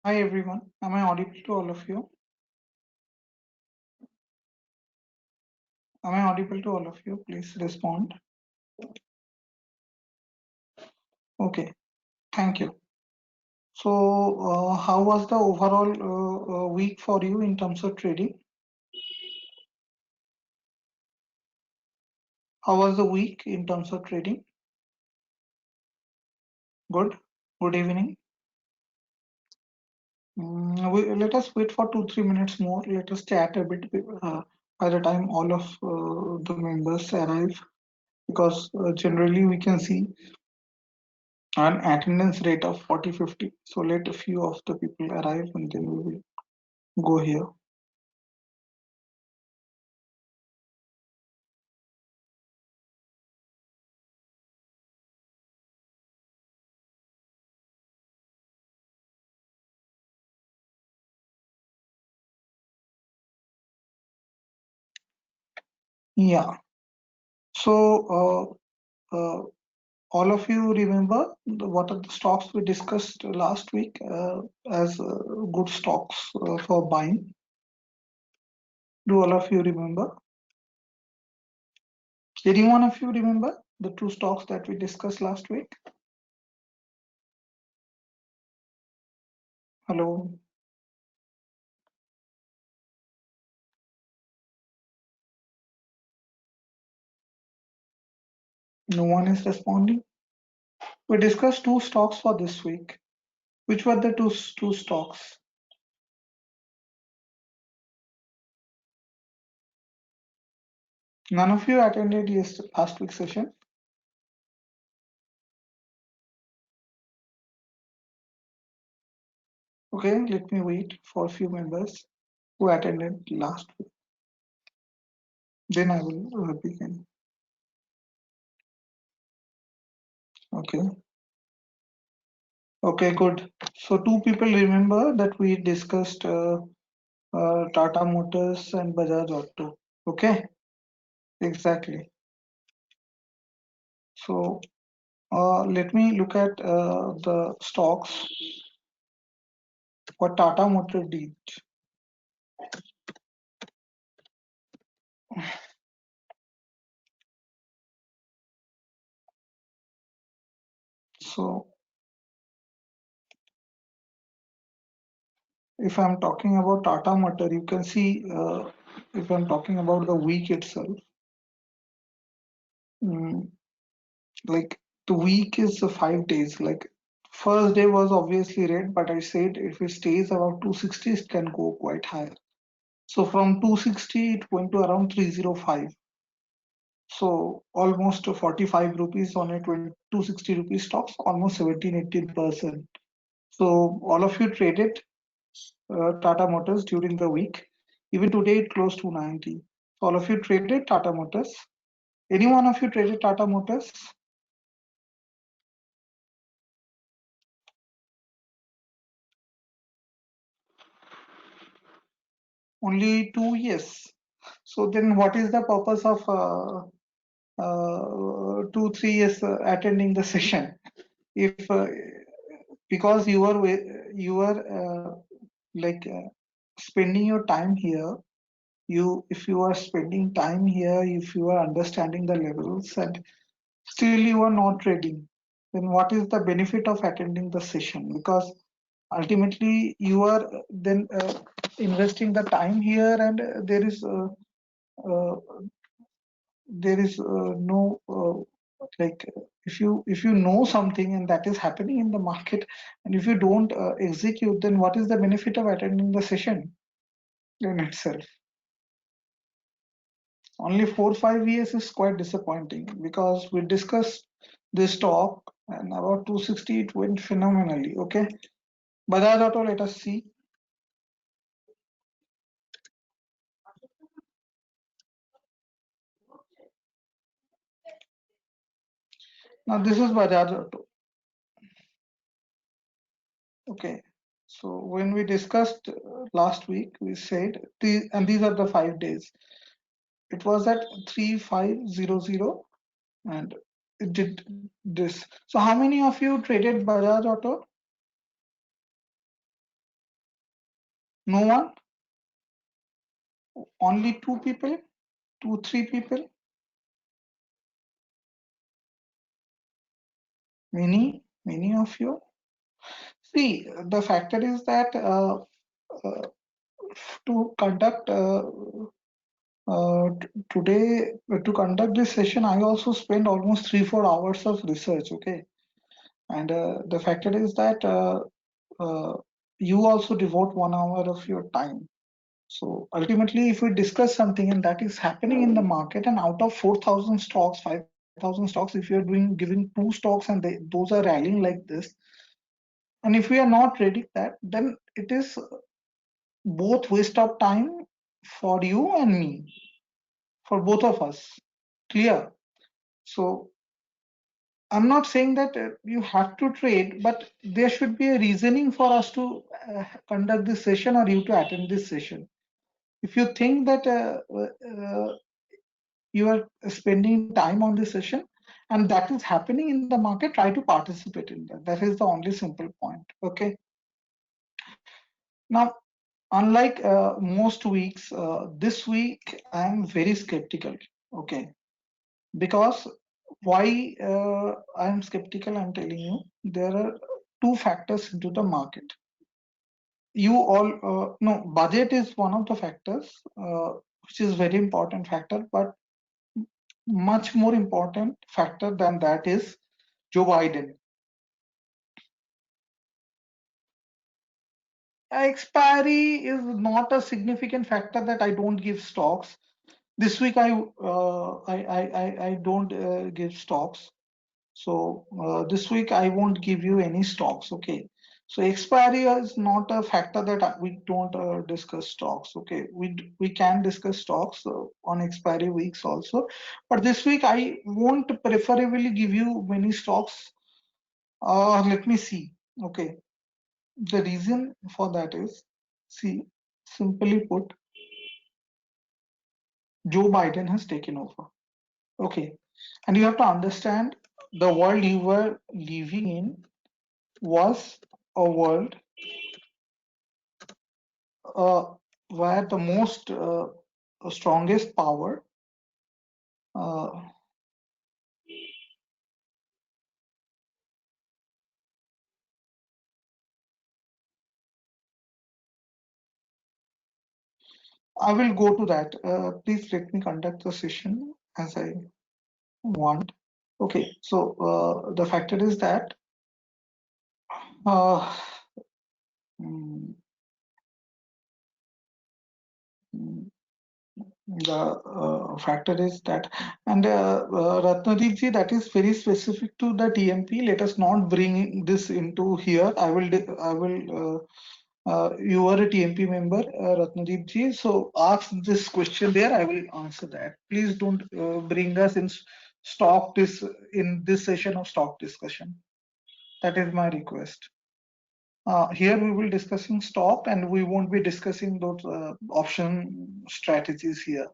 Hi everyone, am I audible to all of you? Am I audible to all of you? Please respond. Okay, thank you. So, how was the overall week for you in terms of trading? How was the week in terms of trading? Good. Good evening. Let us wait for 2-3 minutes more. Let us chat a bit by the time all of the members arrive, because generally we can see an attendance rate of 40-50. So let a few of the people arrive and then we will go here. Yeah. So, all of you remember what are the stocks we discussed last week as good stocks for buying? Do all of you remember? Any one of you remember the two stocks that we discussed last week? Hello, no one is responding. We discussed two stocks for this week. Which were the two stocks? None of you attended last week's session. Okay, let me wait for a few members who attended last week. Then I will begin. Okay. Okay, good. So two people remember that we discussed Tata Motors and Bajaj Auto. Okay, exactly. So let me look at the stocks. What Tata Motor did. So if I'm talking about Tata Motor, you can see if I'm talking about the week itself, mm, like the week is 5 days. Like first day was obviously red, but I said if it stays about 260, it can go quite higher. So from 260, it went to around 305. So almost 45 rupees on a 260 rupees stocks, almost 17-18%. So all of you traded Tata Motors during the week. Even today, it closed to 90. So all of you traded Tata Motors. Any one of you traded Tata Motors? Only two, yes. So then what is the purpose of 2-3 years attending the session? If because you were like spending your time here, if you are spending time here, if you are understanding the levels and still you are not trading, then what is the benefit of attending the session? Because ultimately you are then investing the time here, and uh, there is no like if you know something and that is happening in the market, and if you don't execute, then what is the benefit of attending the session in itself? Only 4-5 years is quite disappointing, because we discussed this talk and about 260 it went phenomenally. Okay, Bajaj Auto, let us see. Now this is Bajaj Auto. Okay, so when we discussed last week, we said these are the 5 days. It was at 3500 and it did this. So how many of you traded Bajaj Auto? No one? Only two people? Two, three people? Many of you? See, the factor is that uh, to conduct today to conduct this session, I also spend almost 3-4 hours of research. Okay, and the factor is that uh, you also devote 1 hour of your time. So ultimately, if we discuss something and that is happening in the market, and out of 4,000 stocks, 5,000 stocks, if you're doing giving two stocks and those are rallying like this, and if we are not ready that, then it is both waste of time for you and me, for both of us. Clear? So I'm not saying that you have to trade, but there should be a reasoning for us to conduct this session or you to attend this session. If you think that you are spending time on this session and that is happening in the market, try to participate in that. That is the only simple point. Okay. Now, unlike most weeks, this week I am very skeptical. Okay. Because why I am skeptical, I'm telling you, there are two factors into the market. You all no, budget is one of the factors, which is very important factor, but much more important factor than that is Joe Biden. Expiry is not a significant factor that I don't give stocks. This week I don't give stocks. So this week I won't give you any stocks. Okay. So expiry is not a factor that we don't discuss stocks. Okay. We can discuss stocks on expiry weeks also, but this week I won't preferably give you many stocks. Let me see. Okay. The reason for that is, see, simply put, Joe Biden has taken over. Okay. And you have to understand the world you were living in was a world uh, where the most strongest power uh, I will go to that. Please let me conduct the session as I want. Okay, so the factor is that uh, mm, mm, the factor is that, and Ratnadeep ji, that is very specific to the TMP. Let us not bring this into here. I will. You are a TMP member, Ratnadeep ji. So ask this question there. I will answer that. Please don't bring us in stock this in this session of stock discussion. That is my request. Here we will discussing stock and we won't be discussing those option strategies here.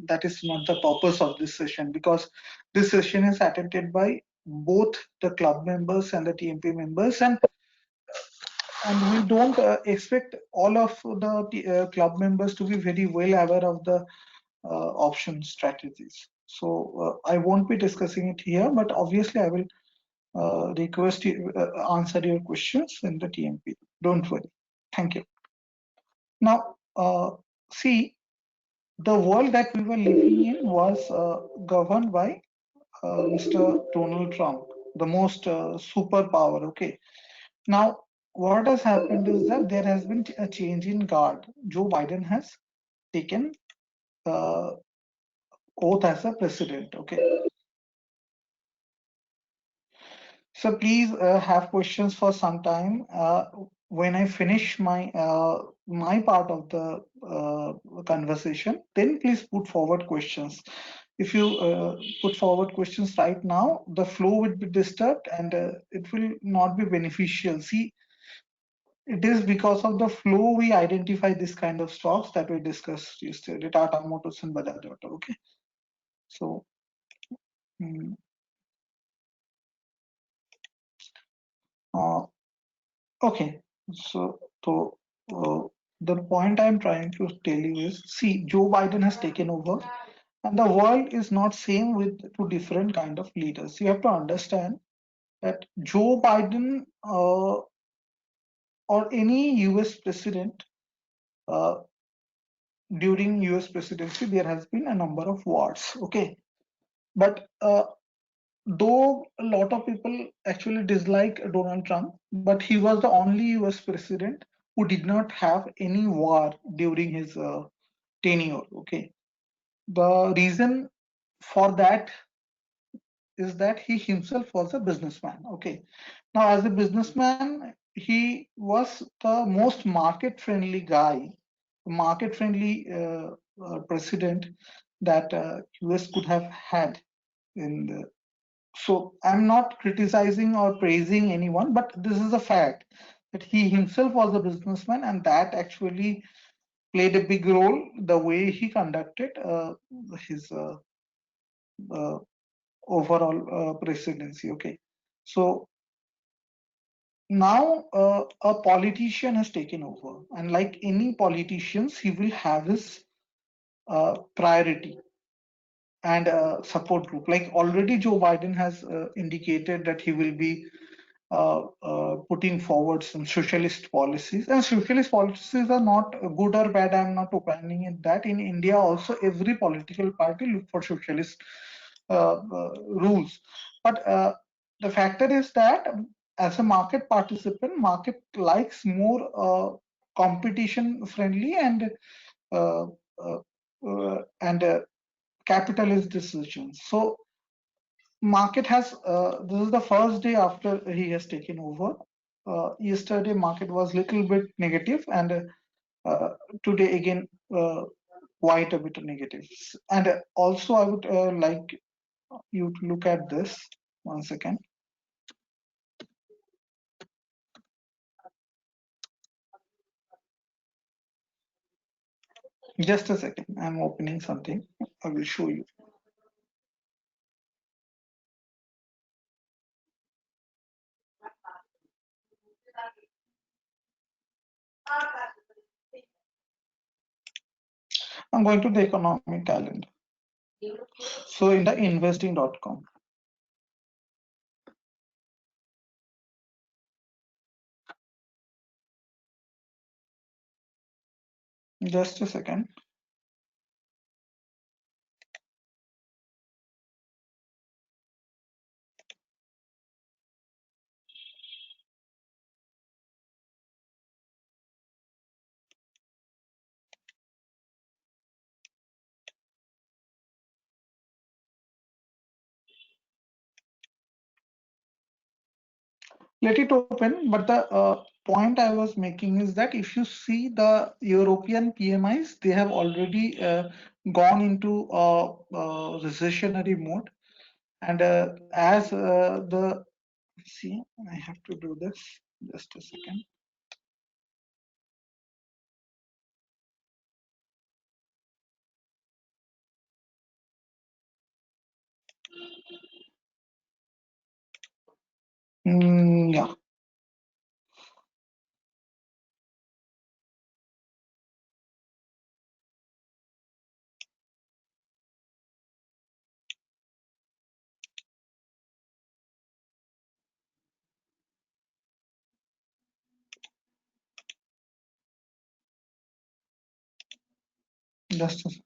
That is not the purpose of this session because this session is attended by both the club members and the TMP members, and we don't expect all of the club members to be very well aware of the option strategies. So I won't be discussing it here, but obviously I will request you answer your questions in the TMP. Don't worry. Thank you. Now, see, the world that we were living in was governed by Mr. Donald Trump, the most superpower. Okay. Now, what has happened is that there has been a change in guard. Joe Biden has taken uh, oath as a president. Okay. So please have questions for some time. When I finish my part of the conversation, then please put forward questions. If you put forward questions right now, the flow will be disturbed and it will not be beneficial. See, it is because of the flow we identify this kind of stocks that we discussed yesterday, Tata Motors and Bajaj Auto. Okay, so. mm, uh, Okay, so uh, the point I'm trying to tell you is, see, Joe Biden has taken over, and the world is not same with two different kind of leaders. You have to understand that Joe Biden or any US president, uh, during US presidency, there has been a number of wars. Okay, but though a lot of people actually dislike Donald Trump, but he was the only US president who did not have any war during his tenure. Okay, the reason for that is that he himself was a businessman. Okay, now as a businessman, he was the most market friendly guy, market friendly president that US could have had in the. So I'm not criticizing or praising anyone, but this is a fact that he himself was a businessman, and that actually played a big role the way he conducted his uh, overall presidency. Okay, so now a politician has taken over, and like any politicians, he will have his priority and support group. Like already Joe Biden has indicated that he will be putting forward some socialist policies. And socialist policies are not good or bad. I'm not opining in that. In India, also every political party look for socialist rules. But the factor is that as a market participant, market likes more competition friendly uh, and capitalist decisions. So market has this is the first day after he has taken over. Yesterday market was little bit negative, and uh, today again quite a bit negative. And also I would like you to look at this once again. Just a second, I'm opening something. I will show you. I'm going to the economic calendar. So in the investing.com. Just a second. Let it open, but the point I was making is that if you see the European PMIs, they have already gone into recessionary mode. And as the, see, I have to do this, just a second. Yeah, just a second.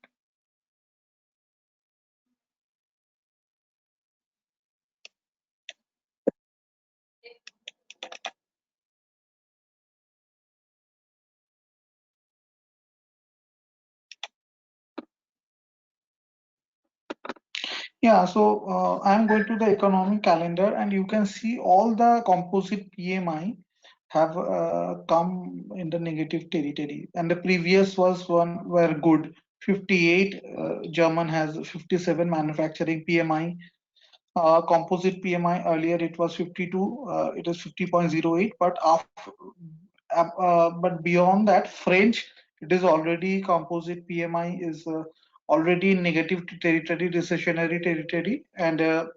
Yeah, so I'm going to the economic calendar, and you can see all the composite PMI have come in the negative territory. And the previous was one were good. 58, German has 57 manufacturing PMI. Composite PMI earlier it was 52, it is 50.08, but beyond that, French, it is already composite PMI is already in negative territory, recessionary territory, and uh,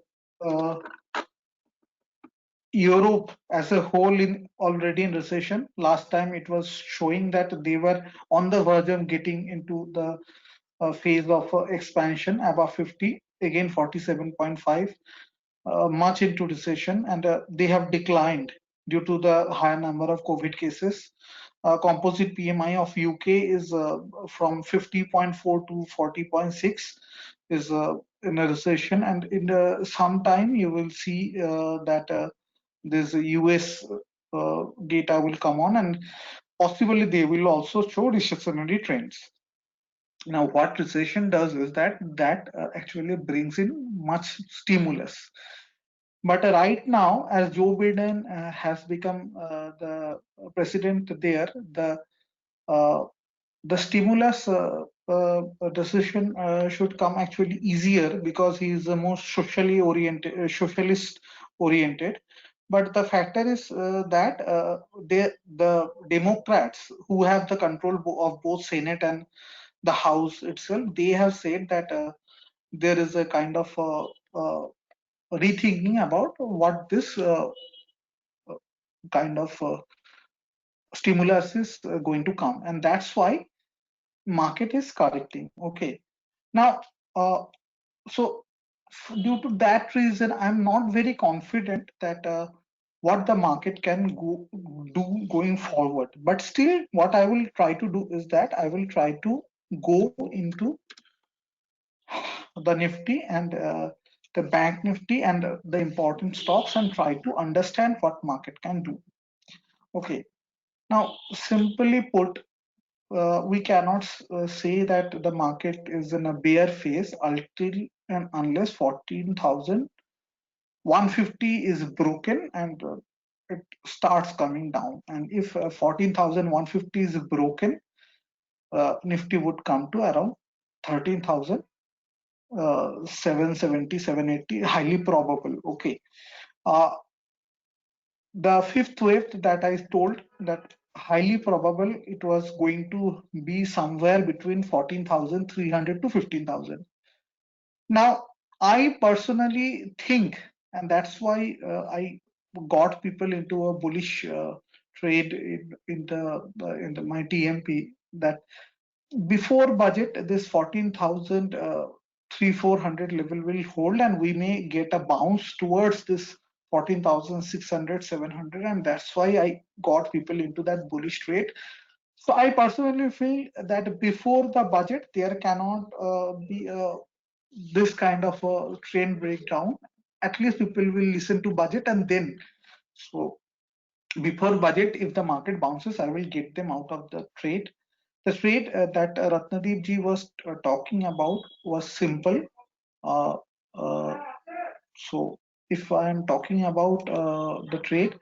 Europe as a whole in already in recession. Last time it was showing that they were on the verge of getting into the phase of expansion above 50, again 47.5, much into recession, and they have declined due to the high number of COVID cases. Composite PMI of UK is from 50.4 to 40.6, is in a recession, and in some time you will see that this US data will come on, and possibly they will also show recessionary trends. Now, what recession does is that actually brings in much stimulus. But right now, as Joe Biden has become the president there, uh, the stimulus decision should come actually easier because he is the most socially oriented, socialist oriented. But the factor is that the Democrats who have the control of both Senate and the House itself, they have said that there is a kind of rethinking about what this kind of stimulus is going to come, and that's why market is correcting. Okay, now so due to that reason, I'm not very confident that what the market can do going forward. But still, what I will try to do is that I will try to go into the Nifty and the Bank Nifty and the important stocks and try to understand what market can do. Okay, now simply put, we cannot say that the market is in a bear phase until and unless 14,150 is broken and it starts coming down. And if 14,150 is broken, Nifty would come to around 13,000. 770, 780, highly probable. Okay. Uh, the fifth wave that I told, that highly probable it was going to be somewhere between 14,300 to 15,000. Now, I personally think, and that's why I got people into a bullish trade in my TMP, that before budget, this 14,000 400 level will hold, and we may get a bounce towards this 14,600, 700, and that's why I got people into that bullish trade. So I personally feel that before the budget, there cannot be this kind of a trend breakdown. At least people will listen to budget, and then so before budget, if the market bounces, I will get them out of the trade. The trade that Ratnadeep ji was talking about was simple. Uh, uh, so if I am talking about the trade,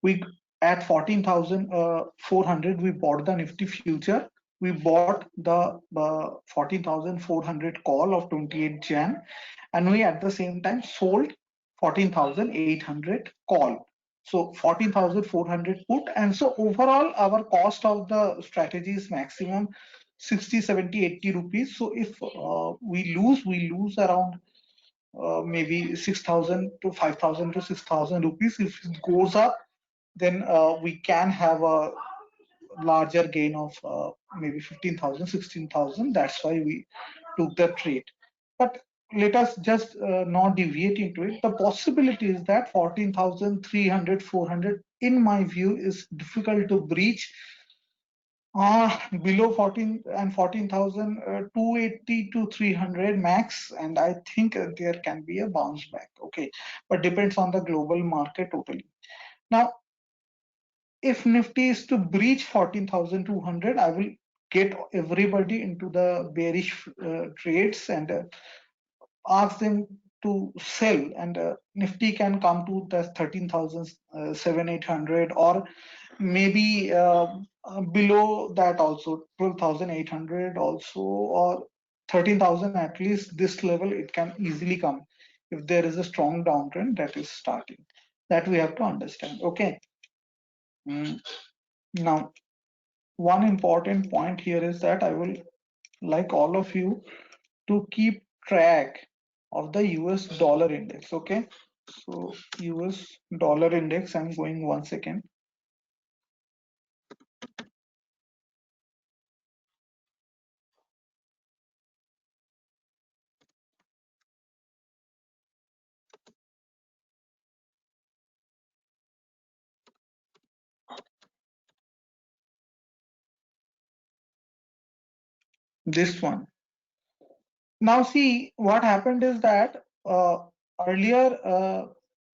we at 14,400 we bought the Nifty future. We bought the 14,400 call of 28 Jan, and we at the same time sold 14,800 call. So 14,400 put, and so overall our cost of the strategy is maximum 60, 70, 80 rupees. So if we lose around maybe 6,000 to 5,000 to 6,000 rupees. If it goes up, then we can have a larger gain of maybe 15,000, 16,000. That's why we took the trade. But let us just not deviate into it. The possibility is that 14,300, 400, in my view, is difficult to breach. Below 14 and 14,000, 280 to 300 max, and I think there can be a bounce back. Okay, but depends on the global market totally. Now, if Nifty is to breach 14,200, I will get everybody into the bearish trades and ask them to sell, and Nifty can come to the 13,700 or maybe below that also 12,800 also, or 13,000. At least this level it can easily come if there is a strong downtrend that is starting, that we have to understand. Okay. Mm. Now, one important point here is that I will like all of you to keep track of the US dollar index. Okay, So US dollar index, I'm going 1 second. This one. Now see what happened is that earlier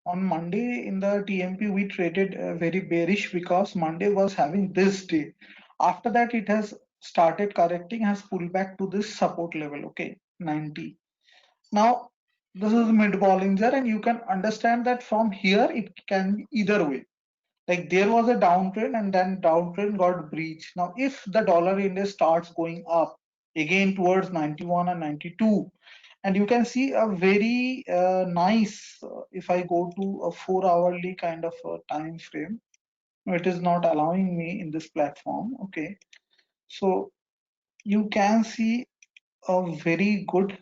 on Monday in the TMP we traded very bearish because Monday was having this day. After that it has started correcting, has pulled back to this support level, okay, 90. Now this is mid Bollinger and you can understand that from here it can be either way. Like there was a downtrend and then downtrend got breached. Now if the dollar index starts going up again towards 91 and 92, and you can see a very nice if I go to a 4 hourly kind of time frame, it is not allowing me in this platform, okay. So you can see a very good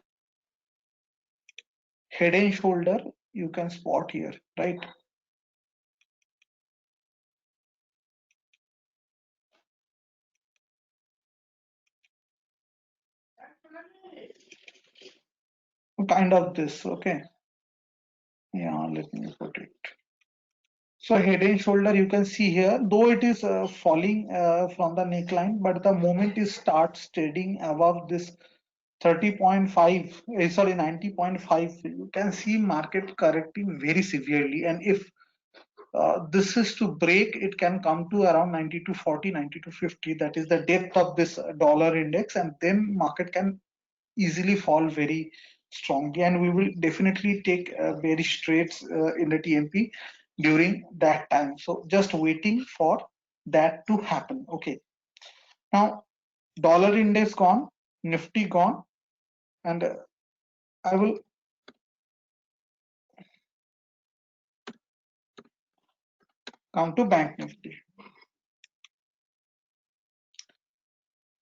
head and shoulder you can spot here, right? Kind of this, okay. Yeah, let me put it. So head and shoulder you can see here, though it is falling from the neckline, but the moment it starts trading above this 30.5, sorry, 90.5, you can see market correcting very severely. And if this is to break, it can come to around 90 to 40, 90 to 50. That is the depth of this dollar index, and then market can easily fall very strongly. And we will definitely take bearish trades in the TMP during that time. So just waiting for that to happen. Okay. Now dollar index gone, Nifty gone, and I will come to Bank Nifty.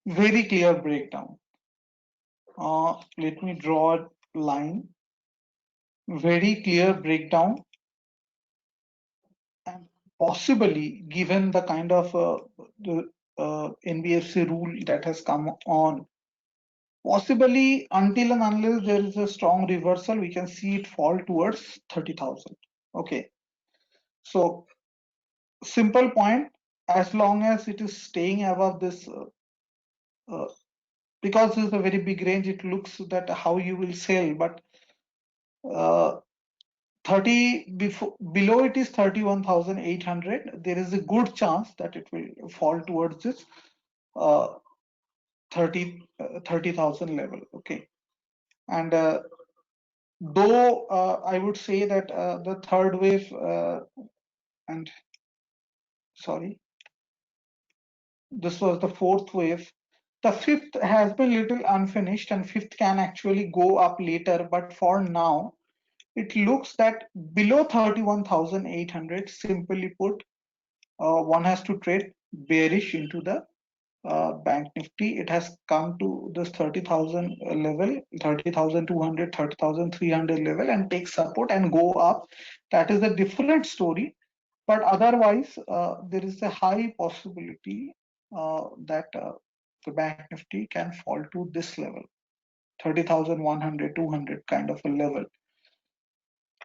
Very clear breakdown. Let me draw a line. Very clear breakdown, and possibly given the kind of the NBFC rule that has come on, possibly until and unless there is a strong reversal, we can see it fall towards 30,000. Okay, so simple point, as long as it is staying above this, uh, because it's a very big range, it looks that how you will sell, but uh, 30 before below it is 31,800. There is a good chance that it will fall towards this uh, 30,000 level. Okay, and though I would say that the third wave and sorry, this was the fourth wave. The fifth has been little unfinished, and fifth can actually go up later. But for now, it looks that below 31,800, simply put, one has to trade bearish into the Bank Nifty. It has come to this 30,000 level, 30,200, 30,300 level, and take support and go up. That is a different story. But otherwise, there is a high possibility that the Bank Nifty can fall to this level, 30,100, 200 kind of a level,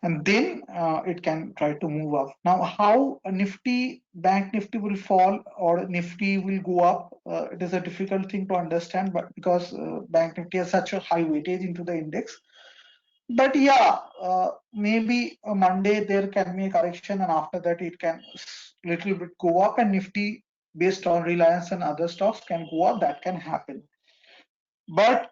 and then it can try to move up. Now, how a Nifty, Bank Nifty will fall or Nifty will go up, it is a difficult thing to understand, but because Bank Nifty has such a high weightage into the index. But yeah, maybe a Monday there can be a correction, and after that it can little bit go up, and Nifty based on Reliance and other stocks can go up. That can happen. But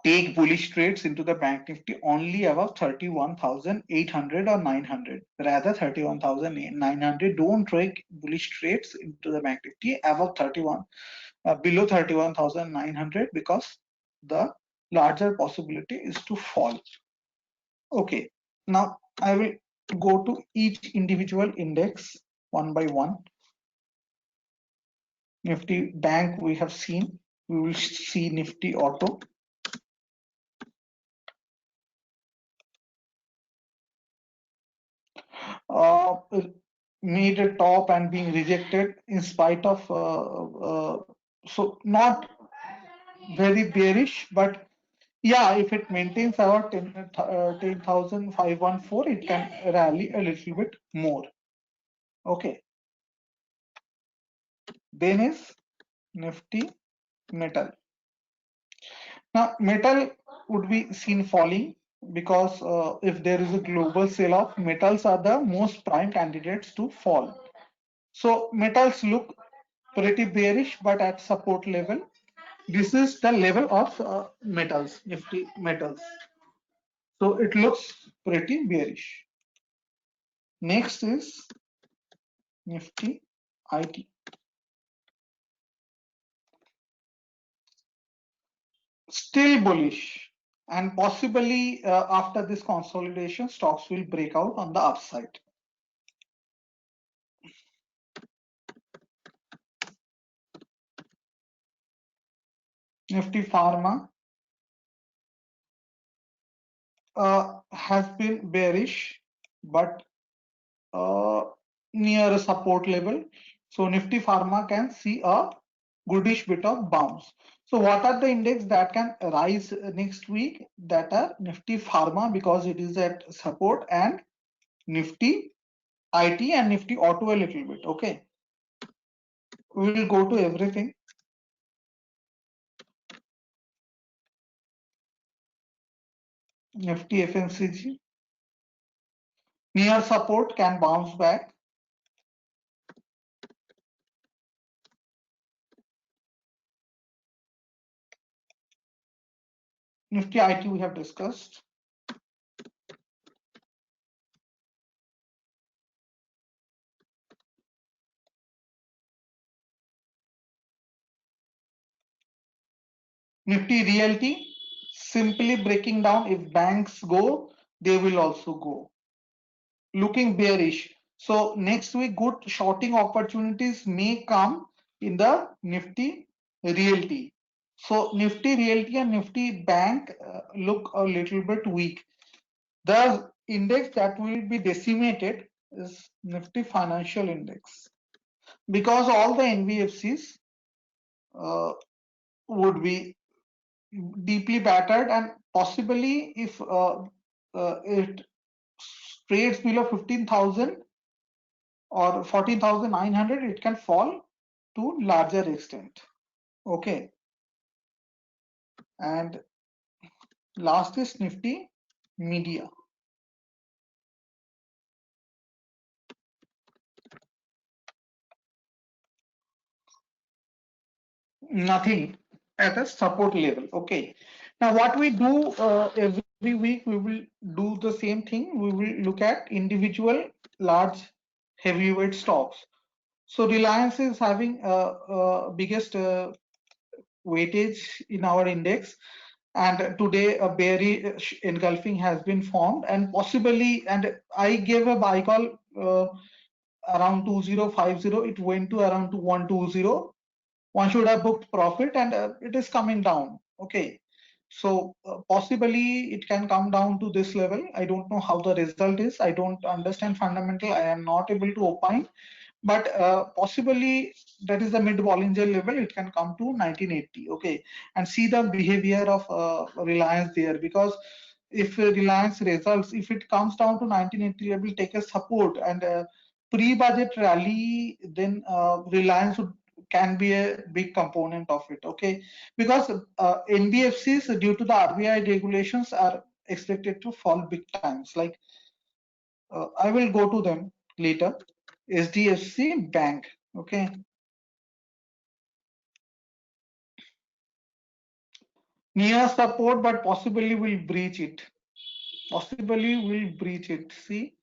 take bullish trades into the Bank Nifty only above 31,800 or 900, rather 31,900. Don't take bullish trades into the Bank Nifty above 31, below 31,900, because the larger possibility is to fall. Okay, now I will go to each individual index one by one. Nifty Bank we have seen. We will see Nifty Auto. made a top and being rejected in spite of so not very bearish, but yeah, if it maintains our 10,514, it can rally a little bit more. Okay. Then is Nifty metal. Now, metal would be seen falling because if there is a global sell-off, metals are the most prime candidates to fall. So metals look pretty bearish, but at support level. This is the level of metals, Nifty metals. So it looks pretty bearish. Next is Nifty IT. Still bullish, and possibly after this consolidation, stocks will break out on the upside. Nifty Pharma has been bearish, but near a support level. So Nifty Pharma can see a goodish bit of bounce. So what are the index that can rise next week? That are Nifty Pharma because it is at support, and Nifty IT and Nifty Auto a little bit. Okay. We will go to everything. Nifty FMCG near support can bounce back. Nifty IT we have discussed. Nifty Realty simply breaking down. If banks go, they will also go. Looking bearish. So next week, good shorting opportunities may come in the Nifty Realty. So Nifty Realty and Nifty Bank look a little bit weak. The index that will be decimated is Nifty Financial Index because all the NBFCs would be deeply battered, and possibly if it trades below 15,000 or 14,900, it can fall to larger extent. Okay. And last is Nifty Media. Nothing at a support level. Okay. Now what we do every week, we will do the same thing. We will look at individual large heavyweight stocks. So Reliance is having biggest weightage in our index, and today a bearish engulfing has been formed, and possibly, and I gave a buy call around 2050. It went to around 2120. One should have booked profit, and it is coming down. Okay. So possibly it can come down to this level. I don't know how the result is. I don't understand fundamental. I am not able to opine, but possibly that is the mid Bollinger level. It can come to 1980. Okay. And see the behavior of Reliance there, because if Reliance results, if it comes down to 1980 level, take a support and pre-budget rally, then Reliance can be a big component of it. Okay. Because NBFCs, due to the RBI regulations, are expected to fall big times. Like I will go to them later. HDFC Bank. Okay. Near support, but possibly will breach it. Possibly will breach it. See.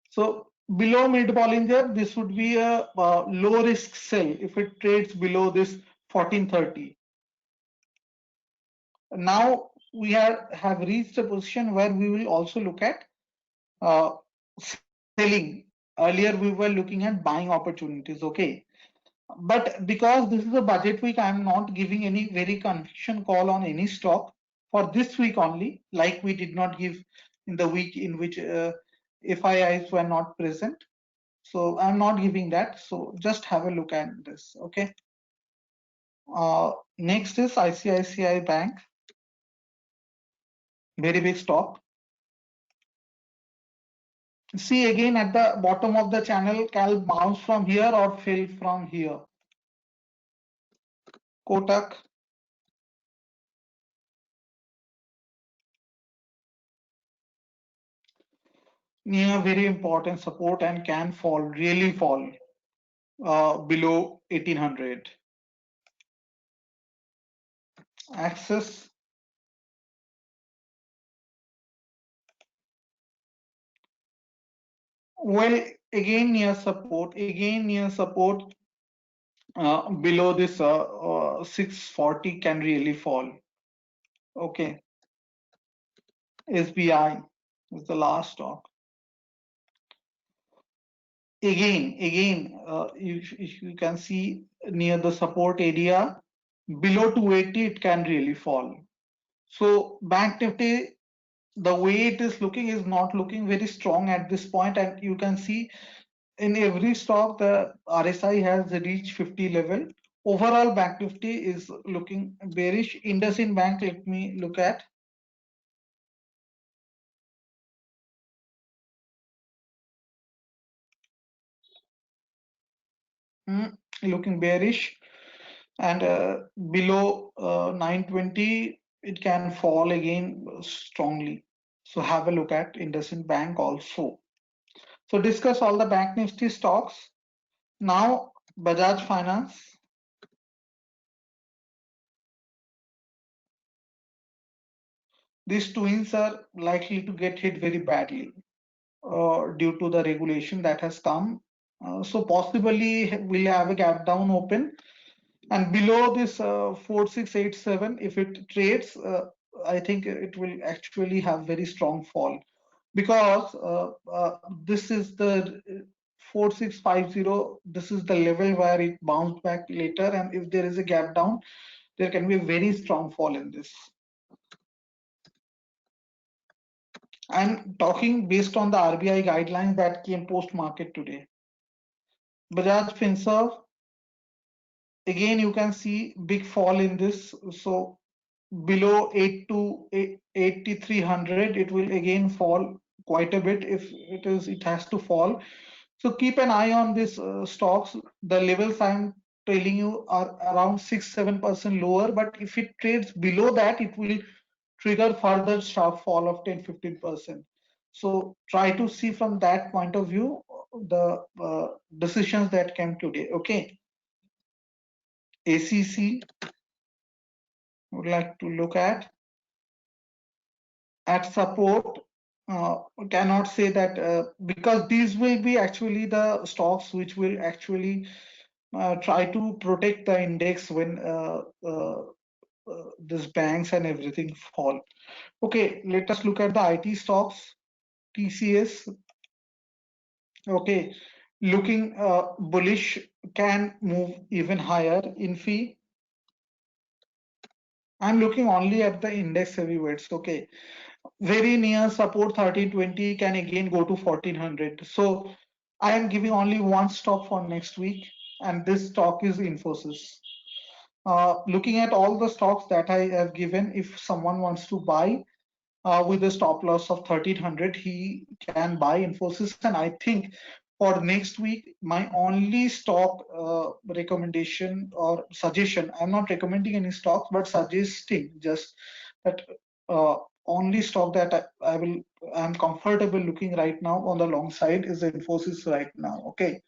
So below mid Bollinger, this would be a low risk sell if it trades below this 1430. Now we have reached a position where we will also look at uh, selling. Earlier we were looking at buying opportunities. Okay. But because this is a budget week, I am not giving any very conviction call on any stock for this week only, like we did not give in the week in which FIIs were not present. So I'm not giving that. So just have a look at this. Okay. Next is ICICI Bank, very big stock. See again at the bottom of the channel, can bounce from here or fill from here. Kotak, near very important support and can fall, really fall below 1800. Axis, well, again near support below this 640 can really fall. Okay, SBI is the last stock. Again, if you can see near the support area, below 280, it can really fall. So Bank Nifty, the way it is looking is not looking very strong at this point, and you can see in every stock the RSI has reached 50 level. Overall, Bank Nifty is looking bearish. IndusInd Bank, let me look at. Looking bearish, and below 920 it can fall again strongly. So have a look at IndusInd Bank also. So discuss all the Bank Nifty stocks. Now Bajaj Finance. These twins are likely to get hit very badly due to the regulation that has come. So possibly we'll have a gap down open, and below this 4687, if it trades, I think it will actually have very strong fall, because this is the 4650. This is the level where it bounced back later, and if there is a gap down, there can be a very strong fall in this. I'm talking based on the RBI guidelines that came post market today. Bajaj Finserv, again you can see big fall in this. So below 8300, it will again fall quite a bit. If it has to fall. So keep an eye on this stocks. The levels I'm telling you are around 6-7% lower, but if it trades below that, it will trigger further sharp fall of 10-15%. So try to see from that point of view the decisions that came today. Okay. ACC would like to look at support. Cannot say that because these will be actually the stocks which will actually try to protect the index when these banks and everything fall. Okay, let us look at the IT stocks. TCS. Okay, looking bullish, can move even higher. Infy. I'm looking only at the index heavyweights. Okay, very near support 1320, can again go to 1400. So I am giving only one stock for next week, and this stock is Infosys. Looking at all the stocks that I have given, if someone wants to buy with a stop loss of 1300, he can buy Infosys. And I think for next week, my only stock recommendation or suggestion, I'm not recommending any stocks, but suggesting just that uh, only stock that I'm comfortable looking right now on the long side is Infosys right now. Okay.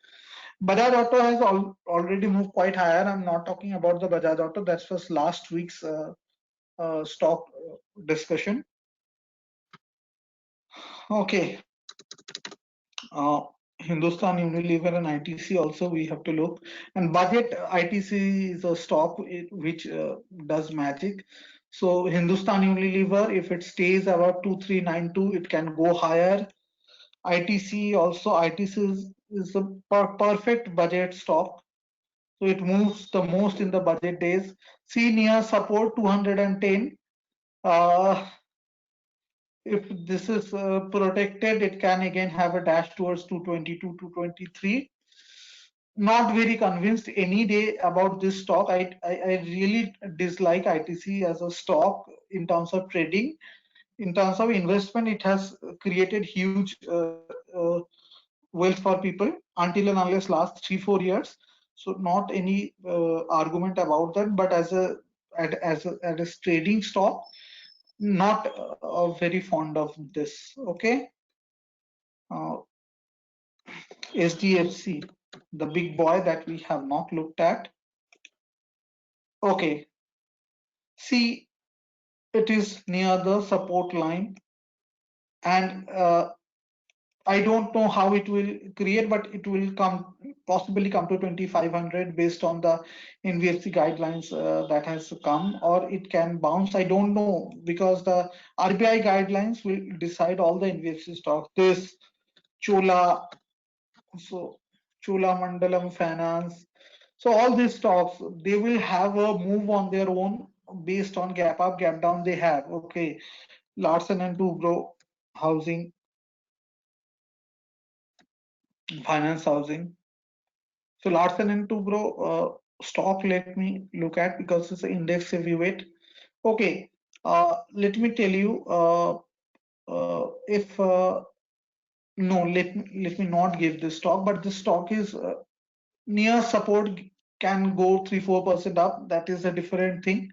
Bajaj Auto has already moved quite higher. I'm not talking about the Bajaj Auto. That was last week's stock discussion. Okay. Uh, Hindustan Unilever and ITC also we have to look. And budget ITC is a stock which does magic. So Hindustan Unilever, if it stays about 2392, it can go higher. ITC also, ITC is a perfect budget stock. So it moves the most in the budget days. See near support 210. if this is protected, it can again have a dash towards 222 to 23. Not very convinced any day about this stock. I really dislike ITC as a stock in terms of trading. In terms of investment, it has created huge wealth for people until and unless last 3 4 years. So not any argument about that. But as a trading stock, not very fond of this. Okay, uh, SDFC, the big boy that we have not looked at. Okay, see, it is near the support line, and I don't know how it will create, but it will possibly come to 2500 based on the NBFC guidelines that has come, or it can bounce. I don't know because the RBI guidelines will decide all the NBFC stocks. This Chola, so Chola Mandalam Finance. So all these stocks, they will have a move on their own based on gap up, gap down they have. Okay, Larsen and Toubro Housing, Finance Housing. So Larsen and Toubro stock, let me look at because it's an index heavyweight. Okay, let me tell you if no, let me not give this stock, but this stock is near support, can go 3 4% up. That is a different thing.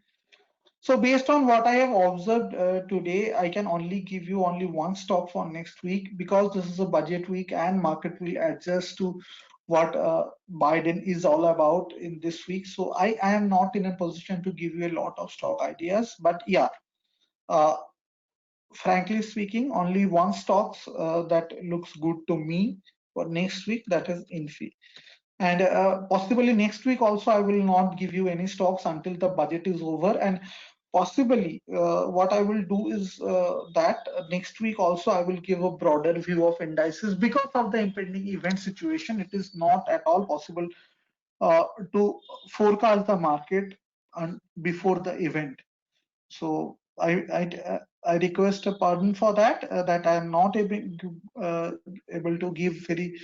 So based on what I have observed today, I can only give you only one stock for next week because this is a budget week and market will adjust to what Biden is all about in this week. So I am not in a position to give you a lot of stock ideas, but yeah, uh, frankly speaking, only one stocks that looks good to me for next week, that is Infi. And possibly next week also, I will not give you any stocks until the budget is over. And possibly what I will do is that next week also I will give a broader view of indices because of the impending event situation. It is not at all possible to forecast the market before the event. So I request a pardon for that, that I am not able to give very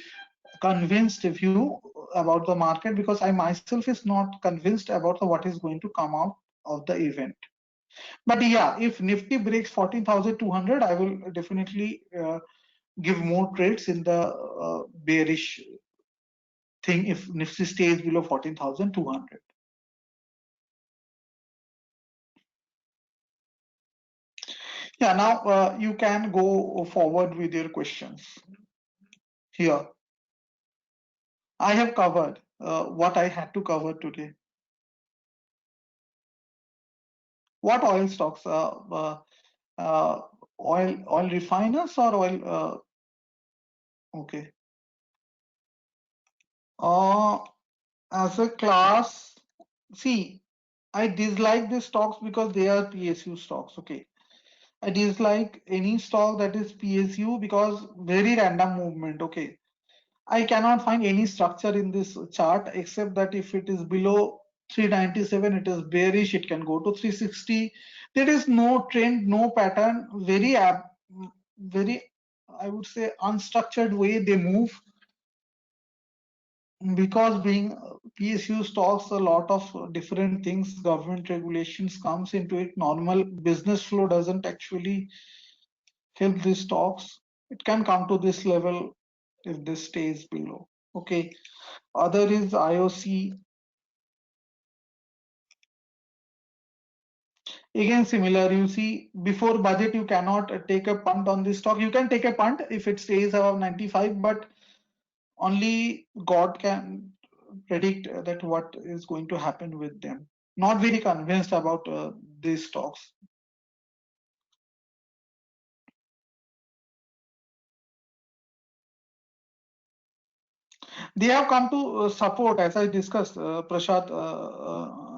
convinced view about the market because I myself is not convinced about what is going to come out of the event. But yeah, if Nifty breaks 14,200, I will definitely give more trades in the bearish thing if Nifty stays below 14,200. Yeah, now you can go forward with your questions here. I have covered what I had to cover today. What oil stocks? Oil refiners or oil? Okay. Uh, as a class, see, I dislike the stocks because they are PSU stocks. Okay. I dislike any stock that is PSU because very random movement. Okay. I cannot find any structure in this chart except that if it is below 397, it is bearish, it can go to 360. There is no trend, no pattern, very, I would say, unstructured way they move because being PSU stocks, a lot of different things, government regulations comes into it. Normal business flow doesn't actually help these stocks. It can come to this level if this stays below. Okay. Other is IOC. Again, similar. You see, before budget, you cannot take a punt on this stock. You can take a punt if it stays above 95, but only God can predict that what is going to happen with them. Not very convinced about these stocks. They have come to support, as I discussed, Prashad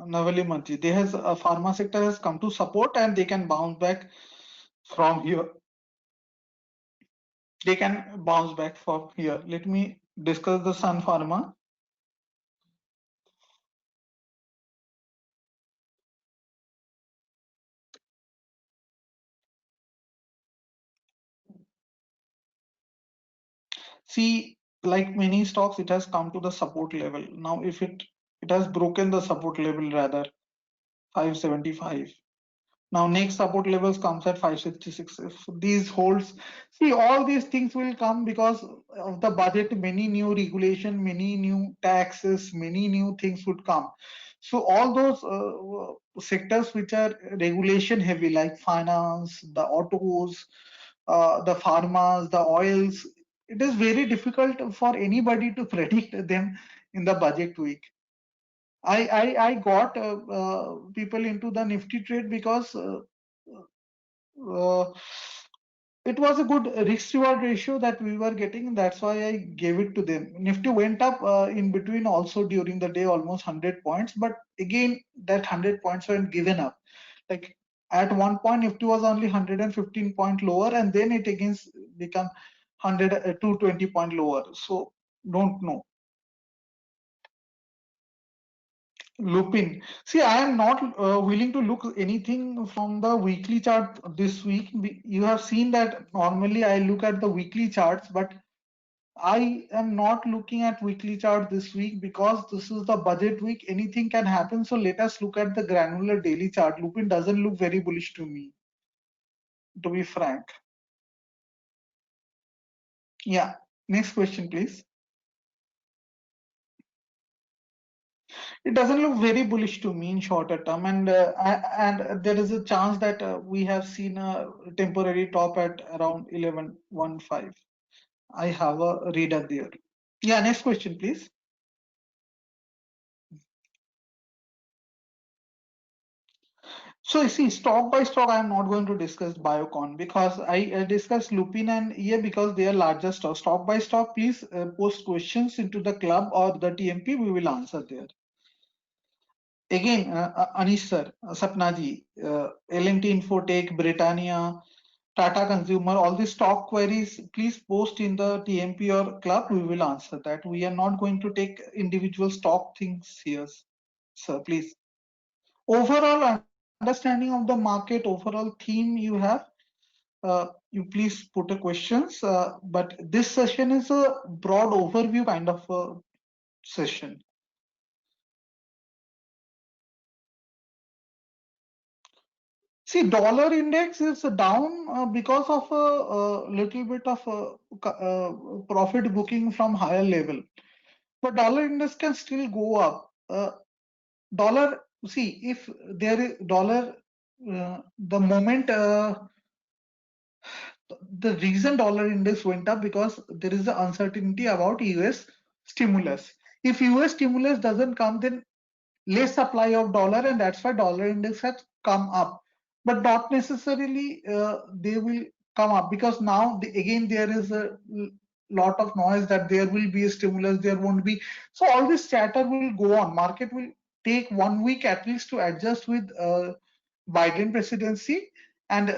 Navali. They has pharma sector has come to support, and they can bounce back from here. They can bounce back from here. Let me discuss the Sun Pharma. See, like many stocks, it has come to the support level. Now, if it has broken the support level rather, 575. Now next support levels comes at 566. If these holds, see all these things will come because of the budget, many new regulation, many new taxes, many new things would come. So all those sectors which are regulation heavy like finance, the autos, the pharmas, the oils, it is very difficult for anybody to predict them in the budget week. I got people into the Nifty trade because uh, it was a good risk reward ratio that we were getting. That's why I gave it to them. Nifty went up in between also during the day, almost 100 points. But again, that 100 points were given up. Like at one point, Nifty was only 115 point lower, and then it again become 100 220 point lower. So don't know. Lupin. See, I am not willing to look anything from the weekly chart this week. You have seen that normally I look at the weekly charts, but I am not looking at weekly chart this week because this is the budget week. Anything can happen. So let us look at the granular daily chart. Lupin doesn't look very bullish to me, to be frank. Yeah. Next question, please. It doesn't look very bullish to me in shorter term, and and there is a chance that we have seen a temporary top at around 11.15. I have a reader there. Yeah, next question, please. So you see, stock by stock, I am not going to discuss Biocon because I discussed Lupin and EA because they are larger stock. Stock by stock, please post questions into the club or the TMP. We will answer there. Again, Anish sir, Sapna ji, L&T Infotech, Britannia, Tata Consumer, all these stock queries, please post in the TMP or club. We will answer that. We are not going to take individual stock things here, sir. Please. Overall understanding of the market, overall theme you have, you please put a questions. But this session is a broad overview kind of a session. See, dollar index is down because of a little bit of profit booking from higher level. But dollar index can still go up. Dollar, see, if there is dollar, the moment the reason dollar index went up because there is the uncertainty about US stimulus. If US stimulus doesn't come, then less supply of dollar, and that's why dollar index has come up, but not necessarily they will come up because now again there is a lot of noise that there will be a stimulus, there won't be. So all this chatter will go on. Market will take 1 week at least to adjust with Biden presidency, and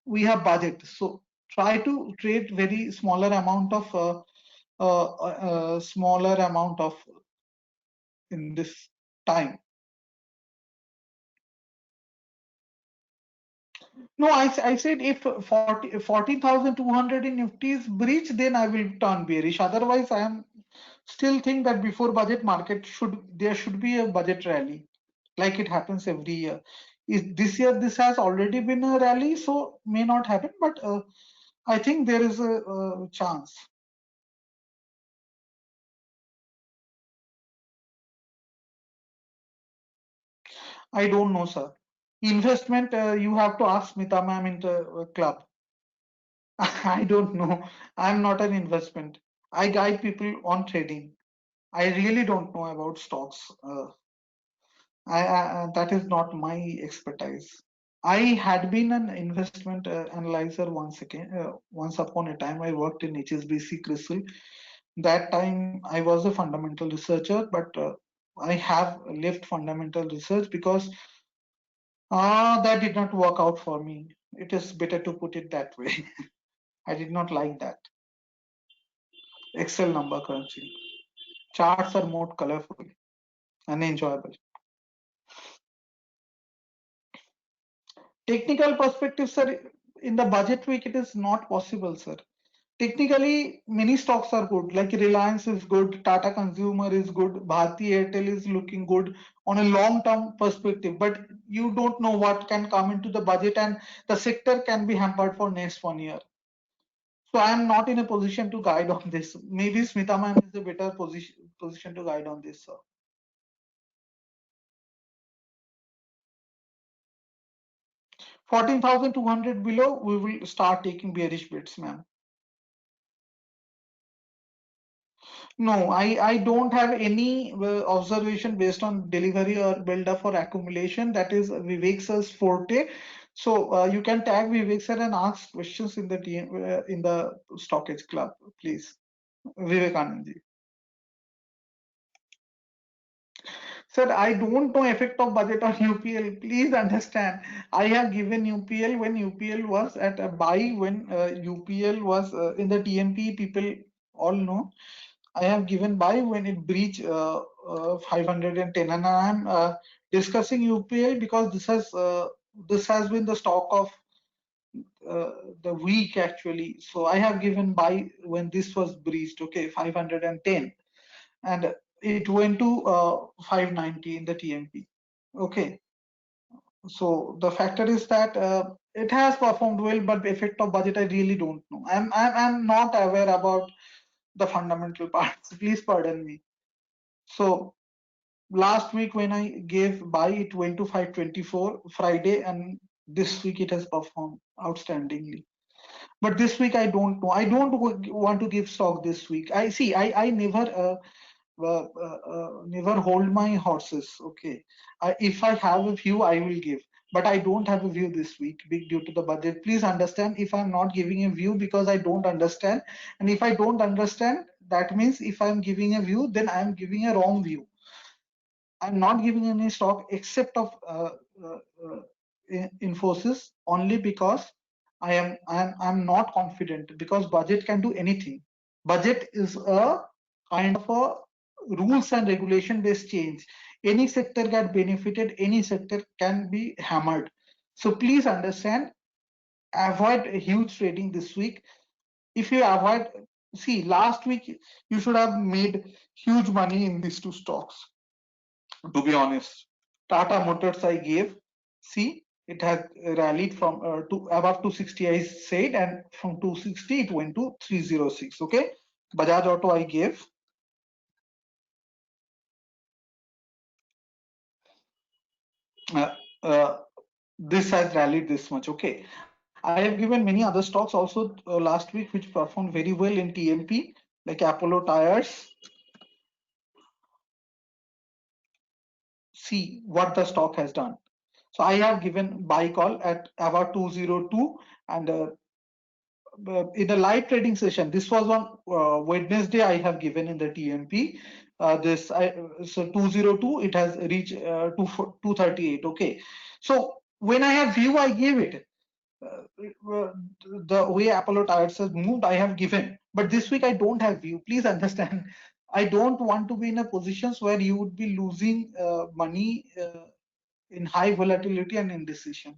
we have budget. So try to trade very smaller amount of in this time. No, I said if 14,200 in Nifty is breach, then I will turn bearish. Otherwise, I am still think that before budget market there should be a budget rally, like it happens every year. This year this has already been a rally, so may not happen, but I think there is a chance. I don't know, sir. Investment, you have to ask Smita ma'am in the club. I don't know. I'm not an investment. I guide people on trading. I really don't know about stocks. That is not my expertise. I had been an investment analyzer once upon a time. I worked in HSBC Crystal. That time I was a fundamental researcher, but I have left fundamental research because that did not work out for me. It is better to put it that way. I did not like that. Excel number crunching. Charts are more colorful and enjoyable. Technical perspective, sir, in the budget week, it is not possible, sir. technically many stocks are good, like Reliance is good, Tata Consumer is good, Bharti Airtel is looking good on a long term perspective, but you don't know what can come into the budget, and the sector can be hampered for next 1 year. So I am not in a position to guide on this. Maybe Smita ma'am is a better position to guide on this, sir. 14,200 below, we will start taking bearish bets, ma'am. No, I don't have any observation based on delivery or build up or accumulation. That is Vivek sir's forte. So you can tag Vivek sir and ask questions in the in the Stockage Club, please. Vivekanand ji. Sir, I don't know effect of budget on UPL. Please understand. I have given UPL when UPL was at a buy, when UPL was in the TMP. People all know. I have given buy when it breached 510, and I am discussing UPL because this has been the stock of the week actually. So I have given buy when this was breached. Okay, 510, and it went to 590 in the TMP. Okay, so the factor is that it has performed well, but the effect of budget I really don't know. I'm not aware about the fundamental parts. Please pardon me. So last week when I gave buy, it went to 524 Friday, and this week it has performed outstandingly. But this week I don't know. I don't want to give stock this week. I see. I never never hold my horses. Okay, if I have a view, I will give. But I don't have a view this week due to the budget. Please understand if I'm not giving a view because I don't understand. And if I don't understand, that means if I'm giving a view, then I'm giving a wrong view. I'm not giving any stock except of uh, uh, Infosys only because I'm not confident because budget can do anything. Budget is a kind of a rules and regulation based change. Any sector get benefited, any sector can be hammered. So please understand, avoid huge trading this week. If you avoid, see, last week you should have made huge money in these two stocks, to be honest. Tata Motors I gave. See, it has rallied from to above 260 I said, and from 260 it went to 306. Okay. Bajaj Auto I gave. Uh, uh, this has rallied this much. Okay. I have given many other stocks also last week which performed very well in TMP, like Apollo Tires. See what the stock has done. So I have given buy call at about 202, and in a live trading session, this was on Wednesday, I have given in the TMP. So 202, it has reached 238. Okay. So when I have view, I gave it. The way Apollo Tires has moved, I have given. But this week I don't have view. Please understand. I don't want to be in a positions where you would be losing money in high volatility and indecision.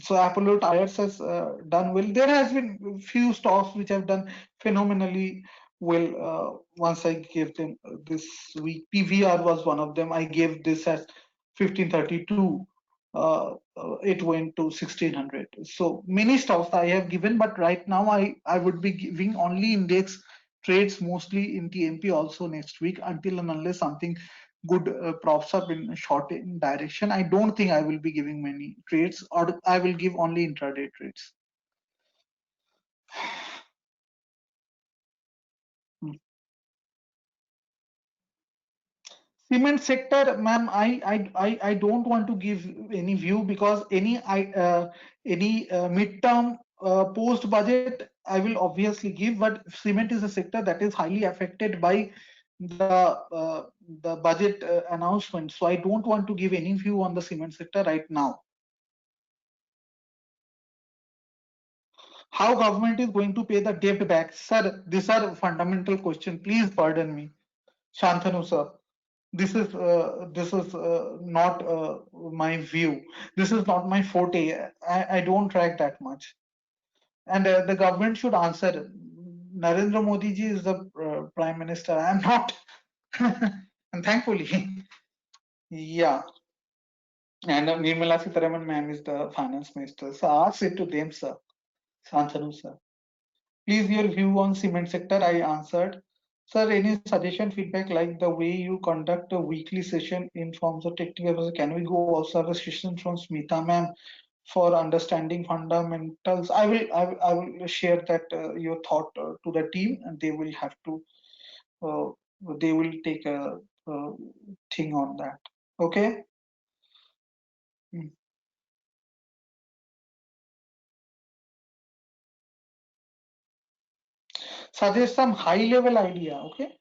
So Apollo Tires has done well. There has been few stocks which have done phenomenally well. Once I gave them this week, PVR was one of them. I gave this as 1532. It went to 1600. So many stocks I have given, but right now I would be giving only index trades, mostly in TMP also next week, until and unless something good props up in short in direction. I don't think I will be giving many trades, or I will give only intraday trades. Hmm. Cement sector, ma'am, I don't want to give any view because any midterm post budget I will obviously give, but cement is a sector that is highly affected by the budget announcement. So I don't want to give any view on the cement sector right now. How government is going to pay the debt back? Sir, these are fundamental question. Please pardon me. Shantanu sir. This is not my view. This is not my forte. I don't track that much. And the government should answer. Narendra Modi ji is the prime minister. I am not. And thankfully, yeah. And Nirmala Sitharaman ma'am is the finance minister. So ask it to them, sir. Shantanu, sir. Please, your view on cement sector. I answered. Sir, any suggestion, feedback like the way you conduct a weekly session in forms of technical? Can we go also have a session from Smita ma'am for understanding fundamentals? I will share that your thought to the team, and they will have to uh, they will take a thing on that. Okay. Hmm. Suggest some high level idea. Okay.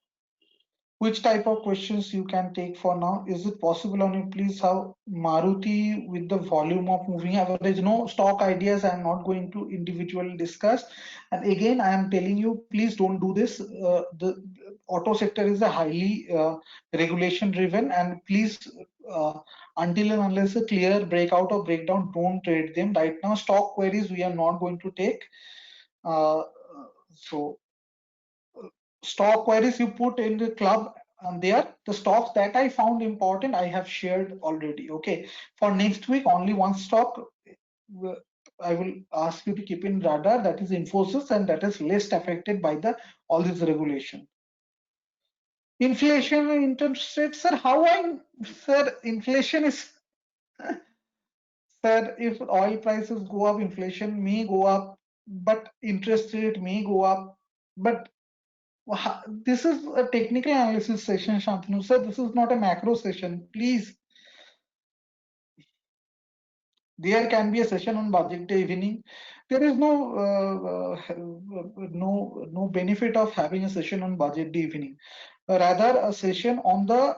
Which type of questions you can take for now? Is it possible on you please have Maruti with the volume of moving average? No stock ideas. I am not going to individually discuss. And again, I am telling you, please don't do this. The auto sector is a highly regulation driven, and please, until and unless a clear breakout or breakdown, don't trade them. Right now, stock queries we are not going to take. So stock queries you put in the club, and there the stocks that I found important I have shared already. Okay, for next week only one stock I will ask you to keep in radar, that is Infosys, and that is less affected by the all this regulation. Inflation and interest rates, sir. How I, sir, inflation is, sir, if oil prices go up, inflation may go up, but interest rate may go up. But this is a technical analysis session, Shantanu sir. This is not a macro session. Please, there can be a session on budget day evening. There is no benefit of having a session on budget day evening. Rather, a session on the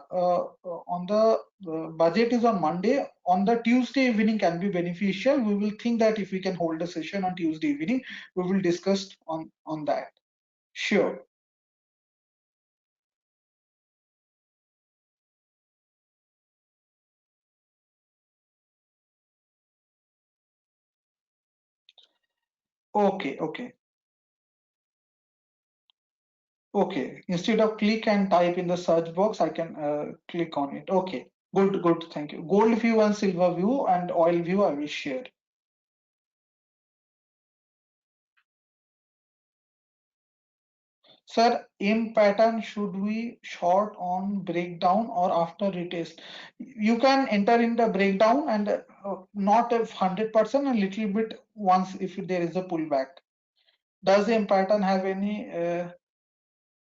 budget is on Monday. On the Tuesday evening can be beneficial. We will think that if we can hold a session on Tuesday evening, we will discuss on that. Sure. Okay. Okay. Okay, instead of click and type in the search box, I can click on it. Okay, good, good, thank you. Gold view and silver view and oil view I will share. Sir, M pattern should we short on breakdown or after retest? You can enter in the breakdown and not a 100%, a little bit once if there is a pullback. Does M pattern have any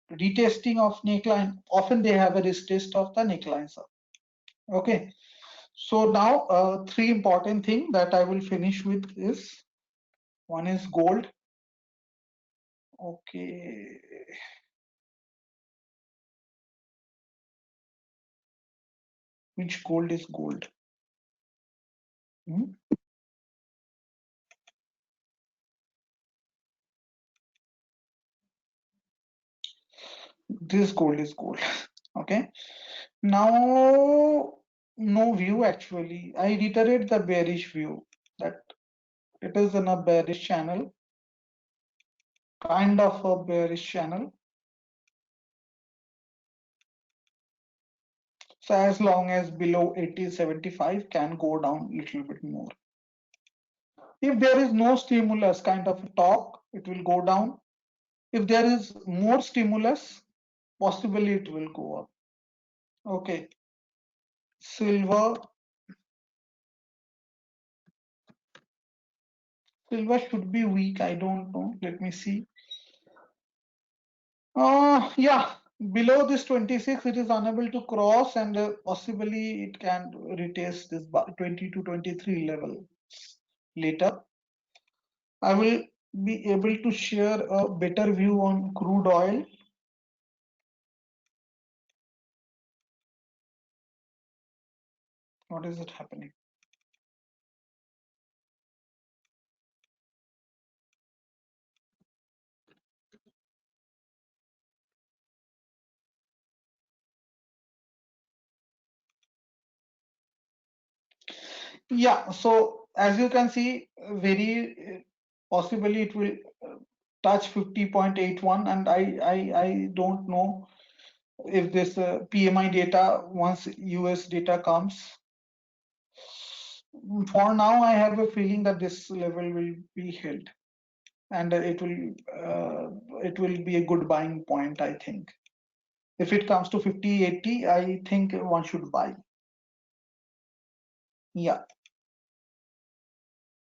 retesting of neckline? Often they have a retest of the neckline, sir. Okay. So now three important thing that I will finish with is one is gold. Okay, which gold is gold? Hmm? This gold is gold. Okay. Now no view actually. I reiterate the bearish view that it is in a bearish channel, kind of a bearish channel. So as long as below 80.75 can go down a little bit more. If there is no stimulus kind of a talk, it will go down. If there is more stimulus, possibly it will go up. Okay, silver, silver should be weak. I don't know. Let me see. Yeah, below this 26, it is unable to cross, and possibly it can retest this 20 to 23 level later. I will be able to share a better view on crude oil. What is it happening? Yeah, so as you can see, very Possibly it will touch 50.81, and I don't know if this PMI data, once US data comes. For now, I have a feeling that this level will be held, and it will be a good buying point, I think. If it comes to 50-80, I think one should buy. Yeah,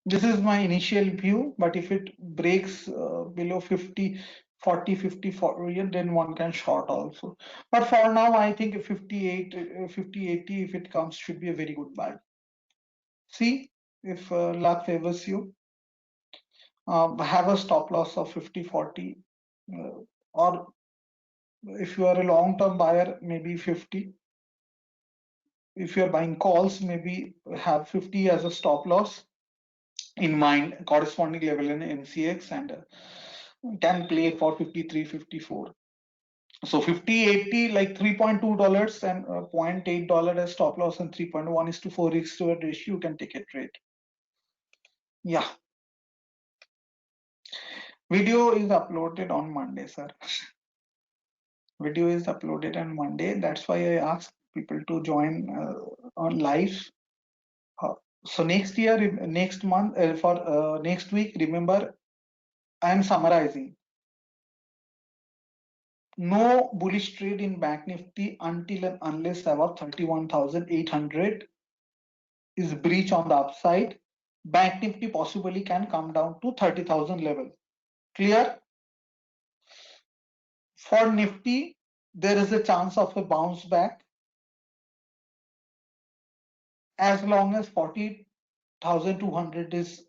this is my initial view, but if it breaks below 50, 40, 50, 40, then one can short also. But for now, I think 58, 50, 80, if it comes, should be a very good buy. See if luck favors you. Have a stop loss of 50, 40, or if you are a long-term buyer, maybe 50. If you're buying calls, maybe have 50 as a stop loss in mind, corresponding level in MCX, and can play for 53, 54. So 50, 80, like $3.2 and $0.8 as stop loss, and 3.1 is to 4 risk to ratio, you can take a trade. Yeah. Video is uploaded on Monday, sir. Video is uploaded on Monday. That's why I asked people to join on live. So next year, next month, for next week, remember, I am summarizing. No bullish trade in Bank Nifty until and unless above 31,800 is breach on the upside. Bank Nifty possibly can come down to 30,000 level. Clear? For Nifty, there is a chance of a bounce back as long as 40,200 is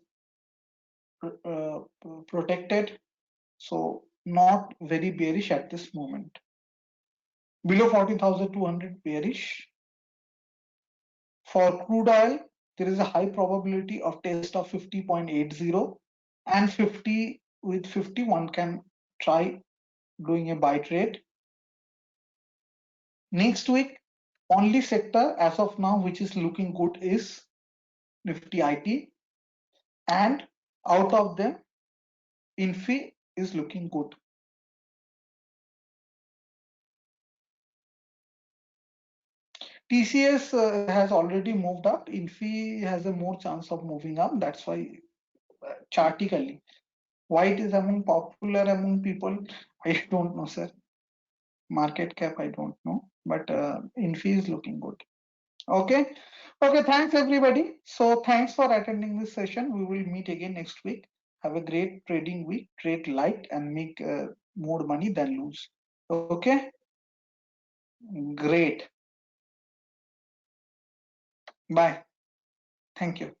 uh, protected. So not very bearish at this moment. Below 40,200 bearish. For crude oil, there is a high probability of test of 50.80, and 50 with 51 can try doing a buy trade. Next week, only sector as of now which is looking good is Nifty IT, and out of them, Infi is looking good. TCS has already moved up. Infi has a more chance of moving up. That's why chartically, why it is among popular among people, I don't know, sir. Market cap, I don't know, but Infi is looking good. Okay. Okay. Thanks, everybody. So thanks for attending this session. We will meet again next week. Have a great trading week. Trade light and make more money than lose. Okay. Great. Bye. Thank you.